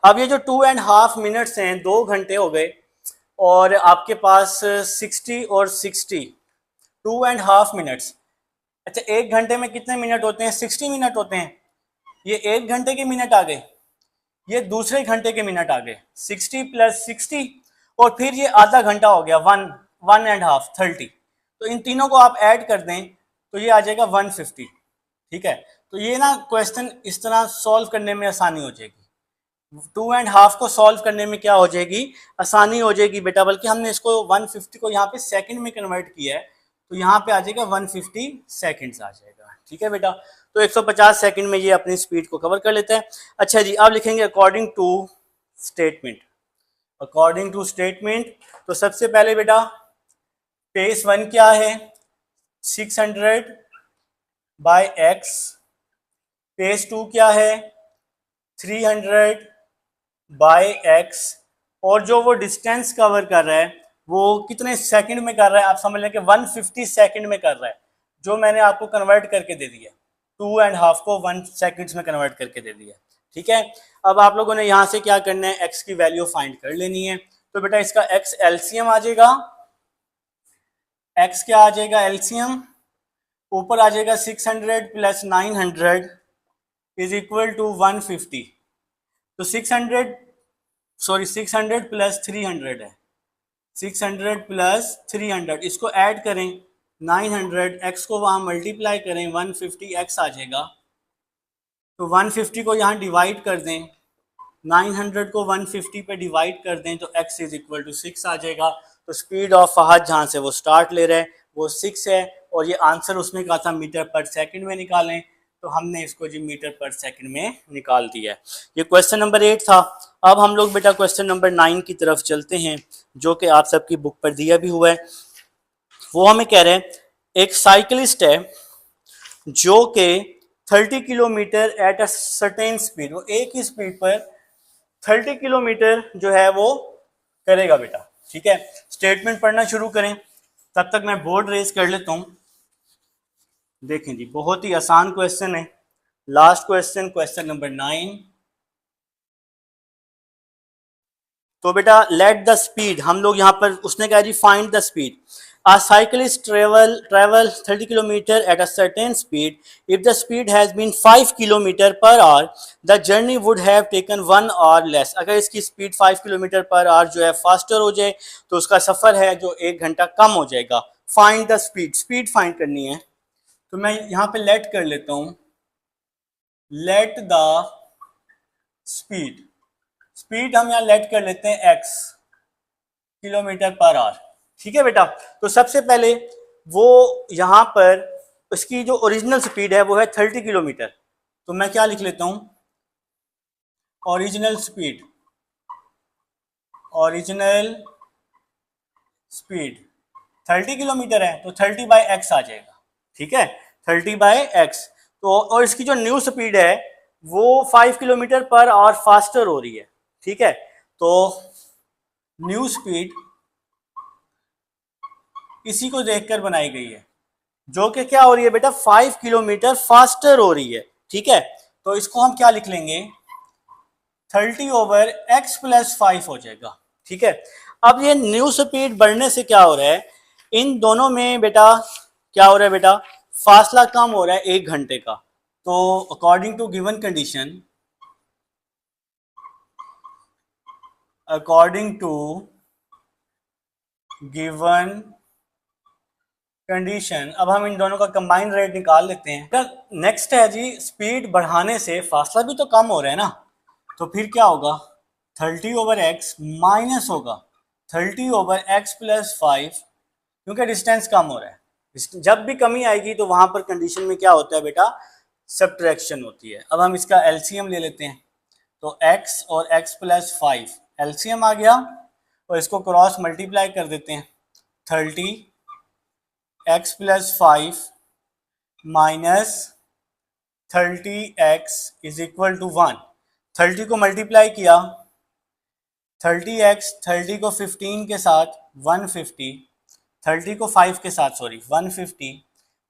अब ये जो 2.5 मिनट्स हैं, 2 घंटे हो गए, और आपके पास 60 और 60, 2.5 मिनट्स। अच्छा, 1 घंटे में कितने मिनट होते हैं, 60 मिनट होते हैं। ये 1 घंटे के मिनट आ गए, ये दूसरे घंटे के मिनट आ गए, 60 + 60, और फिर ये आधा घंटा हो गया 1.5 30। तो इन तीनों को आप ऐड कर दें तो ये आ जाएगा 150, ठीक है। तो ये ना क्वेश्चन इस तरह सॉल्व करने में आसानी हो जाएगी, 2.5 को सॉल्व करने में क्या हो जाएगी, आसानी हो जाएगी बेटा। बल्कि हमने इसको 150 को यहाँ पे सेकंड में कन्वर्ट किया है, तो यहाँ पे आ जाएगा 150 सेकंड्स आ जाएगा, ठीक है बेटा। तो 150 सेकंड में ये अपनी स्पीड को कवर कर लेते हैं। अच्छा जी, अब लिखेंगे according to statement. According to statement, तो सबसे पहले बेटा पेस 1 क्या है, 600 बाय एक्स। पेस 2 क्या है, 300 बाय एक्स। और जो वो डिस्टेंस कवर कर रहा है वो कितने सेकंड में कर रहा है, आप समझ लें कि 150 सेकंड में कर रहा है, जो मैंने आपको कन्वर्ट करके दे दिया, 2.5 को 1 सेकंड्स में कन्वर्ट करके दे दिया, ठीक है। अब आप लोगों ने यहाँ से क्या करना है, एक्स की वैल्यू फाइंड कर लेनी है। तो बेटा इसका एक्स एलसीएम आ जाएगा, एक्स क्या आ जाएगा एलसीएम, ऊपर आ जाएगा 600 + 900 = 150। तो 600 + 300 है, 600 + 300, इसको ऐड करें 900, एक्स को वहां मल्टीप्लाई करें 150, एक्स आ जाएगा। तो 150 को यहाँ डिवाइड कर दें, 900 को 150 पे डिवाइड कर दें, तो x = 6 आ जाएगा। तो स्पीड ऑफ फहद जहाँ से वो स्टार्ट ले रहे हैं वो 6 है, और ये आंसर उसमें कहा था मीटर पर सेकंड में निकालें, तो हमने इसको जी मीटर पर सेकंड में निकाल दिया है। ये क्वेश्चन नंबर 8 था। अब हम लोग बेटा क्वेश्चन नंबर 9 की तरफ चलते हैं, जो कि आप सबकी बुक पर दिया भी हुआ है। वो हमें कह रहे हैं एक साइकिलिस्ट है जो कि 30 kilometre eight a certain speed, वो एक ही स्पीड पर 30 किलोमीटर जो है वो करेगा बेटा। ठीक है, स्टेटमेंट पढ़ना शुरू करें, तब तक मैं बोर्ड रेज कर लेता हूं। देखें जी, बहुत ही आसान क्वेश्चन है, लास्ट क्वेश्चन, क्वेश्चन नंबर 9। तो बेटा लेट द स्पीड, हम लोग यहाँ पर उसने कहा जी find the speed. A cyclist travel 30 kilometer at a certain speed. If the speed has been 5 kilometer per hour, the journey would have taken 1 hour less. अगर इसकी स्पीड 5 किलोमीटर पर आवर जो है फास्टर हो जाए तो उसका सफ़र है जो 1 घंटा कम हो जाएगा। Find the speed, speed find करनी है। तो मैं यहाँ पे लेट कर लेता हूँ, लेट द स्पीड, स्पीड हम यहाँ लेट कर लेते हैं x किलोमीटर पर आवर। ठीक है बेटा, तो सबसे पहले वो यहाँ पर उसकी जो ओरिजिनल स्पीड है वो है 30 किलोमीटर। तो मैं क्या लिख लेता हूँ, original speed, original speed 30 kilometre है तो 30 बाई एक्स आ जाएगा। ठीक है, 30 बाई एक्स। तो और इसकी जो न्यू स्पीड है वो 5 किलोमीटर पर आवर फास्टर हो रही है। ठीक है, तो न्यू स्पीड इसी को देखकर बनाई गई है, जो कि क्या हो रही है बेटा, 5 किलोमीटर फास्टर हो रही है। ठीक है, तो इसको हम क्या लिख लेंगे, 30 ओवर x प्लस 5 हो जाएगा। ठीक है, अब ये न्यू स्पीड बढ़ने से क्या हो रहा है, इन दोनों में बेटा क्या हो रहा है बेटा, फासला कम हो रहा है 1 घंटे का। तो according to given condition, according to given condition, अब हम इन दोनों का कंबाइंड रेट निकाल लेते हैं। नेक्स्ट है जी, स्पीड बढ़ाने से फासला भी तो कम हो रहा है ना, तो फिर क्या होगा, 30 ओवर एक्स माइनस होगा 30 ओवर एक्स प्लस 5, क्योंकि डिस्टेंस कम हो रहा है। जब भी कमी आएगी तो वहां पर कंडीशन में क्या होता है बेटा, सब्ट्रैक्शन होती है। अब हम इसका एलसीएम ले लेते हैं, तो x और x प्लस 5 एलसीएम आ गया, और इसको क्रॉस मल्टीप्लाई कर देते हैं, 30 x plus 5 minus 30x is equal to 1। 30 को मल्टीप्लाई किया, 30x 30 को 15 के साथ 150, 30 को 5 के साथ सॉरी 150,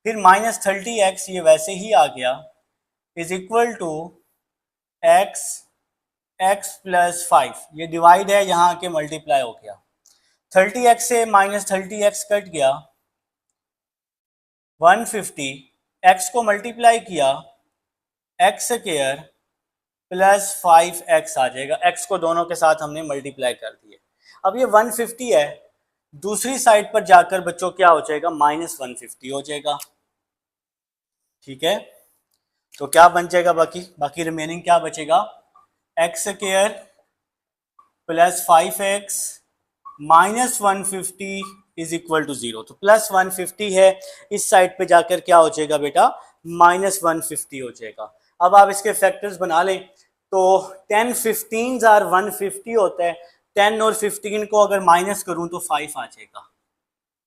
फिर माइनस 30x ये वैसे ही आ गया, is equal to x plus 5, ये डिवाइड है यहाँ के मल्टीप्लाई हो गया, 30x से माइनस 30x कट गया, 150, x को मल्टीप्लाई किया, x स्क्वायर प्लस 5x आ जाएगा, x को दोनों के साथ हमने मल्टीप्लाई कर दिया। अब ये 150 है, दूसरी साइड पर जाकर बच्चों क्या हो जाएगा, माइनस 150 हो जाएगा। ठीक है, तो क्या बन जाएगा, बाकी रिमेनिंग क्या बचेगा, x square plus 5x minus 150 is equal to 0। तो प्लस 150 है, इस साइड पे जाकर क्या हो जाएगा बेटा, माइनस 150 हो जाएगा। अब आप इसके फैक्टर्स बना लें, तो 10 15 आर 150 होता है, 10 और 15 को अगर माइनस करूं तो 5 आ जाएगा,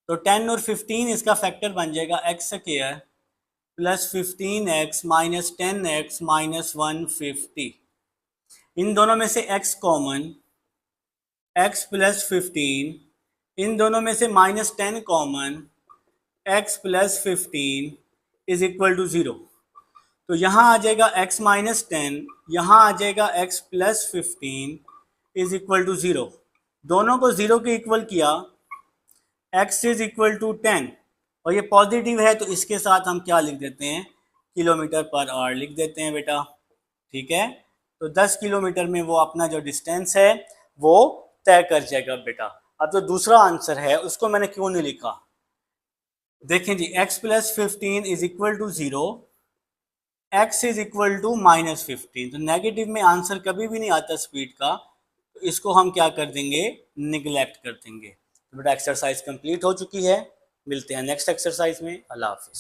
तो 10 और 15 इसका फैक्टर बन जाएगा x square plus 15x minus 10x minus 150। इन दोनों में से x कॉमन, x प्लस 15, इन दोनों में से minus 10 common, x plus 15 is equal to 0। तो यहाँ आ जाएगा x माइनस 10, यहाँ आ जाएगा x plus 15 is equal to 0। दोनों को 0 के इक्वल किया, x इज इक्वल टू 10, और ये पॉजिटिव है तो इसके साथ हम क्या लिख देते हैं, किलोमीटर पर आवर लिख देते हैं बेटा। ठीक है, तो 10 किलोमीटर में वो अपना जो डिस्टेंस है वो तय कर जाएगा बेटा। अब जो दूसरा आंसर है उसको मैंने क्यों नहीं लिखा, देखें जी, x plus 15 is equal to 0, x is equal to minus 15, तो नेगेटिव में आंसर कभी भी नहीं आता स्पीड का, तो इसको हम क्या कर देंगे, निगलेक्ट कर देंगे। तो बेटा एक्सरसाइज कंप्लीट हो चुकी है, मिलते हैं नेक्स्ट एक्सरसाइज में, अल्लाह हाफिज।